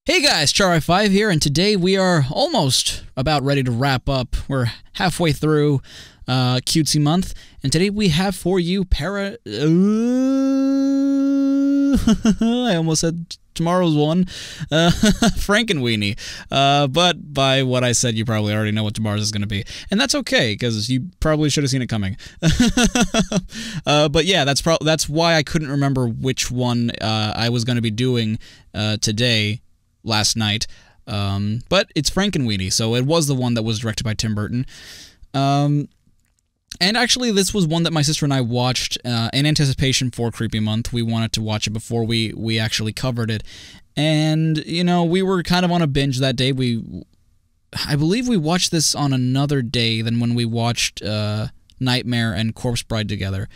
Hey guys, Char5 here, and today we are almost about ready to wrap up. We're halfway through Cutesy Month, and today we have for you I almost said tomorrow's one, Frankenweenie. But by what I said, you probably already know what tomorrow's is going to be. And that's okay, because you probably should have seen it coming. But yeah, that's why I couldn't remember which one I was going to be doing today. Last night, but it's Frankenweenie, so it was the one that was directed by Tim Burton. And actually, this was one that my sister and I watched in anticipation for Creepy Month. We wanted to watch it before we actually covered it, and you know, we were kind of on a binge that day. I believe we watched this on another day than when we watched Nightmare and Corpse Bride together.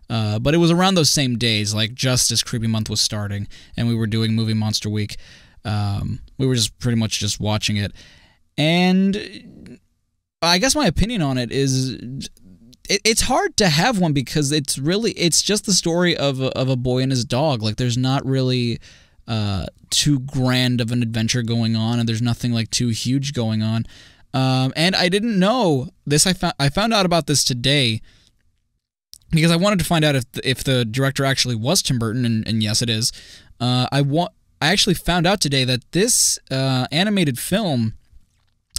But it was around those same days, like just as Creepy Month was starting, and we were doing Movie Monster Week. We were just pretty much just watching it, and I guess my opinion on it is it's hard to have one because it's just the story of a boy and his dog. Like, there's not really too grand of an adventure going on, and there's nothing like too huge going on. And I didn't know this. I found out about this today because I wanted to find out if the director actually was Tim Burton, and yes, it is. I actually found out today that this animated film,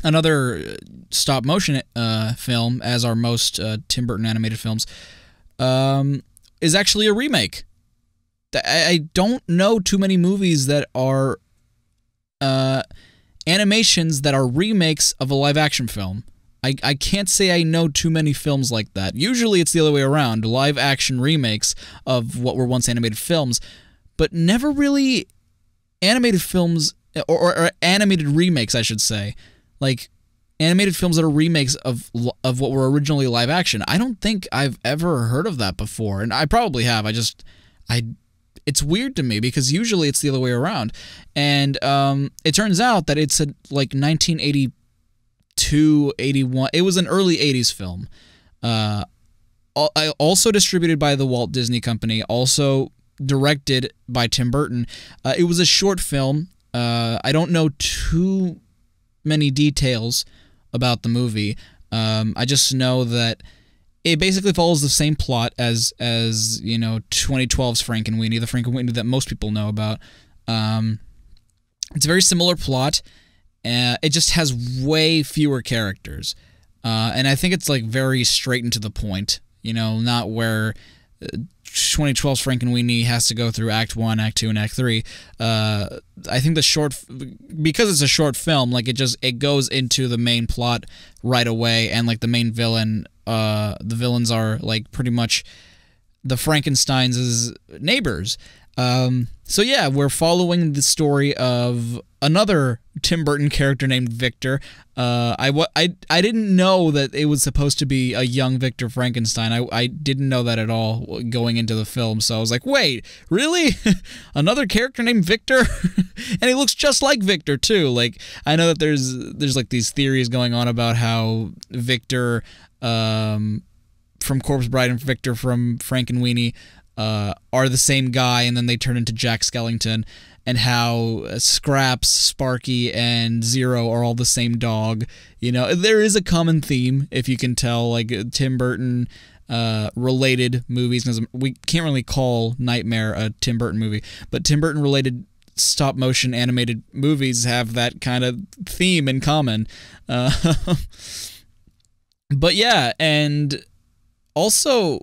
another stop-motion film, as are most Tim Burton animated films, is actually a remake. I don't know too many movies that are animations that are remakes of a live-action film. I can't say I know too many films like that. Usually it's the other way around, live-action remakes of what were once animated films, but never really animated films, or animated remakes, I should say. Like, animated films that are remakes of what were originally live action. I don't think I've ever heard of that before, and I probably have. It's weird to me because usually it's the other way around. And it turns out that it's like 1982, 81. It was an early 80s film. Also distributed by the Walt Disney Company. Also directed by Tim Burton. It was a short film. I don't know too many details about the movie. I just know that it basically follows the same plot as you know, 2012's Frankenweenie, the Frankenweenie that most people know about. It's a very similar plot. It just has way fewer characters, and I think it's like very straight and to the point. You know, not where 2012's Frankenweenie has to go through Act 1, Act 2, and Act 3. I think because it's a short film, like it goes into the main plot right away, and like the main villain, the villains are like pretty much the Frankenstein's neighbors. So yeah, we're following the story of another Tim Burton character named Victor. I didn't know that it was supposed to be a young Victor Frankenstein. I didn't know that at all going into the film. So I was like, wait, really? Another character named Victor? And he looks just like Victor too. Like, I know that there's like these theories going on about how Victor from Corpse Bride and Victor from Frankenweenie are the same guy, and then they turn into Jack Skellington, and how Scraps, Sparky, and Zero are all the same dog. You know, there is a common theme, if you can tell, like Tim Burton related movies, because we can't really call Nightmare a Tim Burton movie, but Tim Burton related stop-motion animated movies have that kind of theme in common. But yeah, and also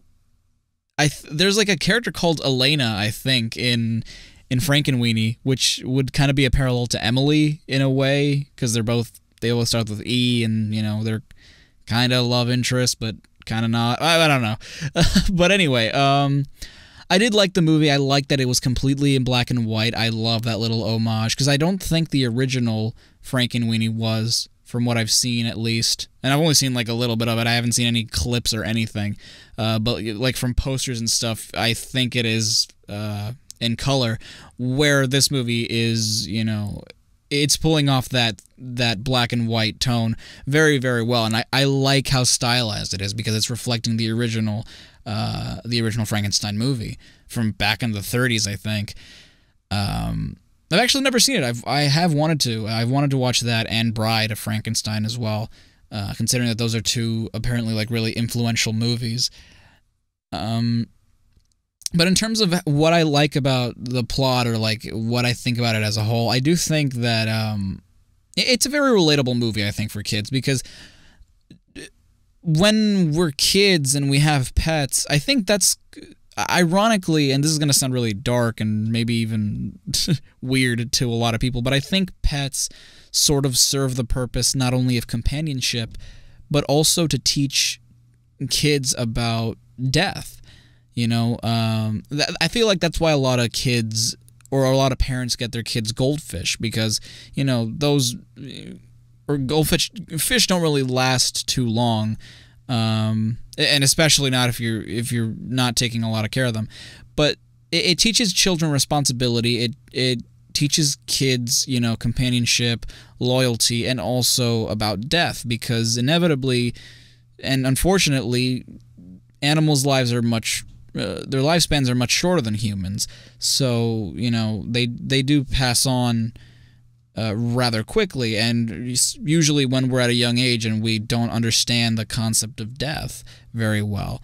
there's like a character called Elena, I think, in Frankenweenie, which would kind of be a parallel to Emily in a way, because they both start with E, and you know, they're kind of love interest, but kind of not. I don't know. But anyway, I did like the movie. I liked that it was completely in black and white. I love that little homage, because I don't think the original Frankenweenie was, from what I've seen at least, and I've only seen like a little bit of it. I haven't seen any clips or anything, but like from posters and stuff, I think it is in color, where this movie is, you know, it's pulling off that black and white tone very, very well, and I like how stylized it is, because it's reflecting the original Frankenstein movie from back in the 30s, I think. I've actually never seen it. I have wanted to. I've wanted to watch that and Bride of Frankenstein as well, considering that those are two apparently like really influential movies. But in terms of what I like about the plot or like what I think about it as a whole, I do think that it's a very relatable movie, I think, for kids, because when we're kids and we have pets, I think that's ironically, and this is going to sound really dark and maybe even weird to a lot of people, but I think pets sort of serve the purpose not only of companionship, but also to teach kids about death. You know, I feel like that's why a lot of kids or a lot of parents get their kids goldfish, because, you know, those or fish don't really last too long, and especially not if you're not taking a lot of care of them. But it teaches children responsibility. It teaches kids, you know, companionship, loyalty, and also about death, because inevitably and unfortunately, animals' lives are their lifespans are much shorter than humans, so, you know, they do pass on rather quickly, and usually when we're at a young age and we don't understand the concept of death very well,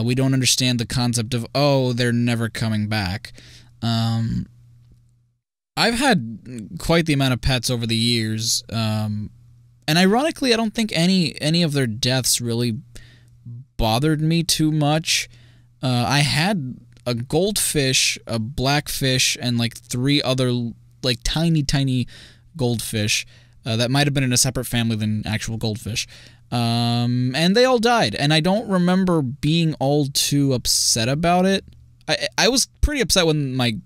we don't understand the concept of, oh, they're never coming back. I've had quite the amount of pets over the years, and ironically, I don't think any of their deaths really bothered me too much. I had a goldfish, a blackfish, and like 3 other like tiny goldfish that might have been in a separate family than actual goldfish, and they all died, and I don't remember being all too upset about it. I was pretty upset when my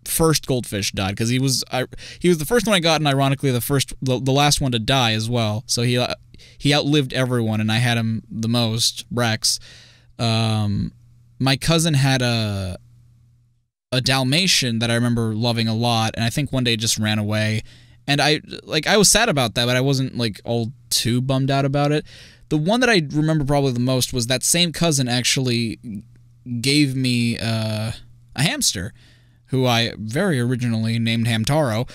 first goldfish died, because he was the first one I got, and ironically the last one to die as well, so he outlived everyone, and I had him the most, Rex. My cousin had a Dalmatian that I remember loving a lot, and I think one day it just ran away. And I was sad about that, but I wasn't like all too bummed out about it. The one that I remember probably the most was that same cousin actually gave me a hamster, who I very originally named Hamtaro.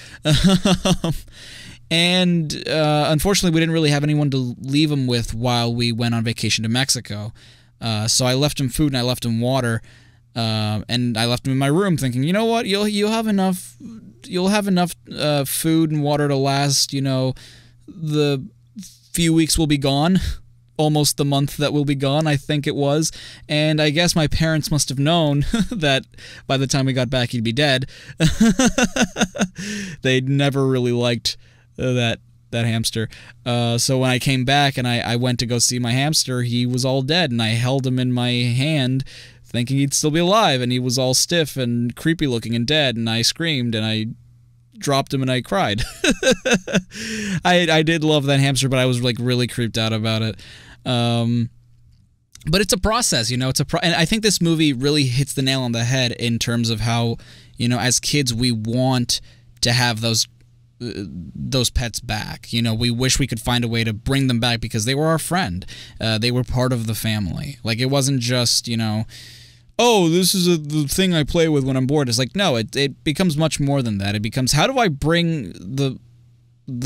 And unfortunately, we didn't really have anyone to leave him with while we went on vacation to Mexico. So I left him food and I left him water, and I left him in my room, thinking, you know what, you'll have enough food and water to last, you know, the few weeks we'll be gone, almost the month that we'll be gone, I think it was. And I guess my parents must have known that by the time we got back, he'd be dead. They'd never really liked that hamster. So when I came back and I went to go see my hamster, he was all dead, and I held him in my hand thinking he'd still be alive, and he was all stiff and creepy looking and dead, and I screamed and I dropped him and I cried. I did love that hamster, but I was like really creeped out about it. But it's a process, you know, and I think this movie really hits the nail on the head in terms of how, you know, as kids we want to have those pets back. You know, we wish we could find a way to bring them back because they were our friend. They were part of the family. Like, it wasn't just, you know, oh, this is the thing I play with when I'm bored. It's like, no, it becomes much more than that. It becomes, how do I bring the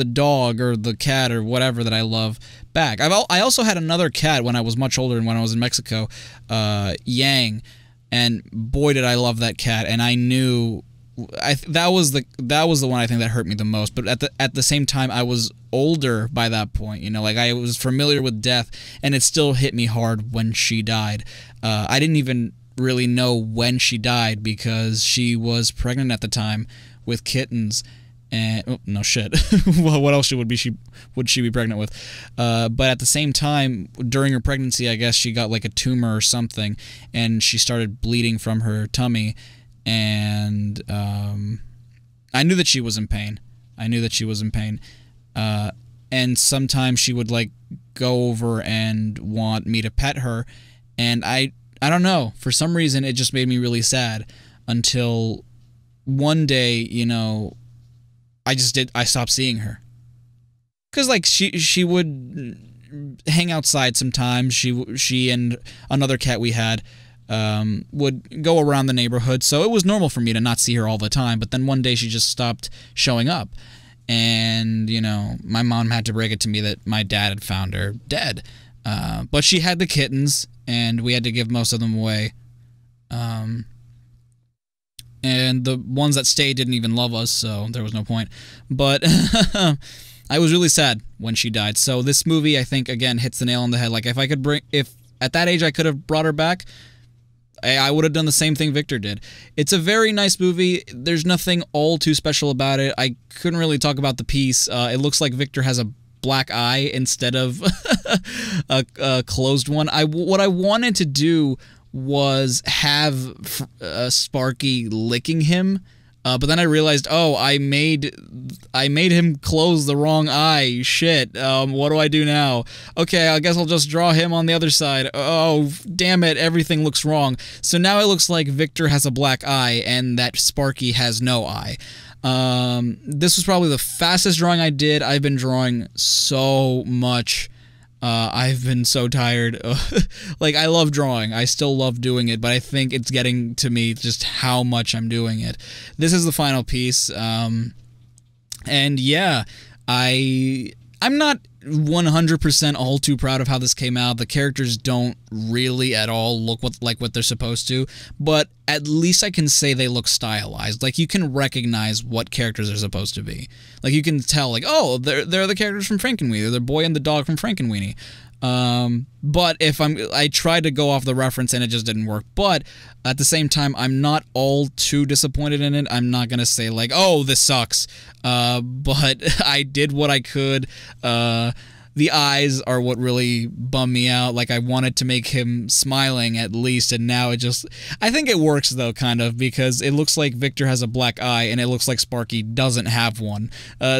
dog or the cat or whatever that I love back? I also had another cat when I was much older and when I was in Mexico, Yang, and boy did I love that cat, and I knew that was the one I think that hurt me the most. But at the same time, I was older by that point, you know, like I was familiar with death, and it still hit me hard when she died. I didn't even really know when she died because she was pregnant at the time with kittens, and oh, no shit. Well, what else would she be pregnant with? But at the same time, during her pregnancy, I guess she got like a tumor or something, and she started bleeding from her tummy. And I knew that she was in pain. And sometimes she would like go over and want me to pet her, and I don't know, for some reason it just made me really sad, until one day, you know, I stopped seeing her. Cause like she would hang outside sometimes. She and another cat we had, would go around the neighborhood, so it was normal for me to not see her all the time, but then one day she just stopped showing up. And, you know, my mom had to break it to me that my dad had found her dead. But she had the kittens, and we had to give most of them away. And the ones that stayed didn't even love us, so there was no point. But I was really sad when she died. So this movie, I think, again, hits the nail on the head. Like, if at that age I could have brought her back, I would have done the same thing Victor did. It's a very nice movie. There's nothing all too special about it. I couldn't really talk about the piece. It looks like Victor has a black eye instead of a closed one. What I wanted to do was have Sparky licking him, but then I realized, oh, I made him close the wrong eye. Shit. What do I do now? Okay, I guess I'll just draw him on the other side. Oh, damn it, everything looks wrong. So now it looks like Victor has a black eye and that Sparky has no eye. This was probably the fastest drawing I did. I've been drawing so much. I've been so tired. Like, I love drawing. I still love doing it, but I think it's getting to me just how much I'm doing it. This is the final piece. And yeah, I'm not 100% all too proud of how this came out. The characters don't really at all look like what they're supposed to, but at least I can say they look stylized. Like, you can recognize what characters they're supposed to be. Like, you can tell, like, oh, they're the characters from Frankenweenie. They're the boy and the dog from Frankenweenie. But if I tried to go off the reference and it just didn't work. But at the same time, I'm not all too disappointed in it. I'm not gonna say like, oh, this sucks. But I did what I could. The eyes are what really bummed me out. Like, I wanted to make him smiling at least, and now it just... I think it works, though, kind of, because it looks like Victor has a black eye, and it looks like Sparky doesn't have one.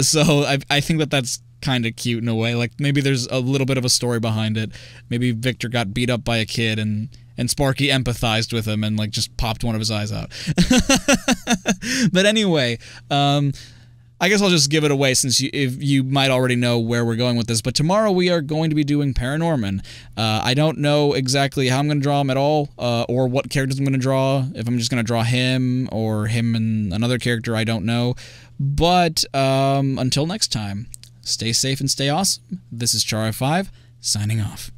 So I think that that's kind of cute in a way. Like, maybe there's a little bit of a story behind it. Maybe Victor got beat up by a kid, and Sparky empathized with him and, like, just popped one of his eyes out. But anyway, I guess I'll just give it away since you might already know where we're going with this. But tomorrow we are going to be doing Paranorman. I don't know exactly how I'm going to draw him at all, or what characters I'm going to draw. If I'm just going to draw him or him and another character, I don't know. But until next time, stay safe and stay awesome. This is Char5, signing off.